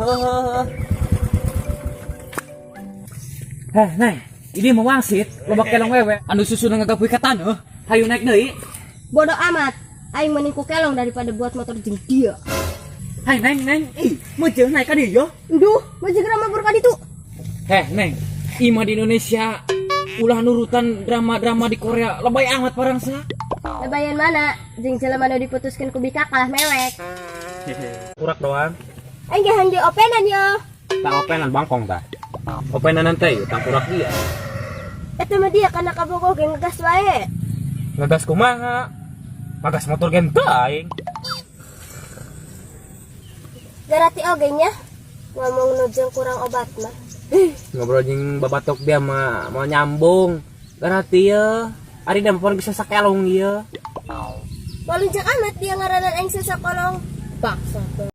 Heh, nah, ini mau wangsit, lo kelong wewe, anu susu nang ngagapuy ka taneuh, hayu naik deui. Bodoh amat, aing mending ku kelong daripada buat motor jeung dia. Hai neng, mau jeung naik ka dieu? Duh, mau segera mabur ka ditu. Heh, neng, ima di Indonesia ulah nurutan drama-drama di Korea, lebay amat parang sa. Lebayan mana? Jeung jelema nu diputuskeun ku bika kalah mewek. Urak doang. Aing ge hanje openan yo. Tak openan bangkong tah. Openan nanti utang urak dia. Eta mah dia kana kabogoh ge ngegas wae. Ngegas kumaha? Magas motor gen teu aing. Garati oge nya. Ngomong nu jeung kurang obat mah. Ngobrol jeung babatok dia mah mau nyambung. Garati ya. Ari da pun bisa sakelong ieu. Waluncak amat dia ngaranan aing sasakolong. Paksa.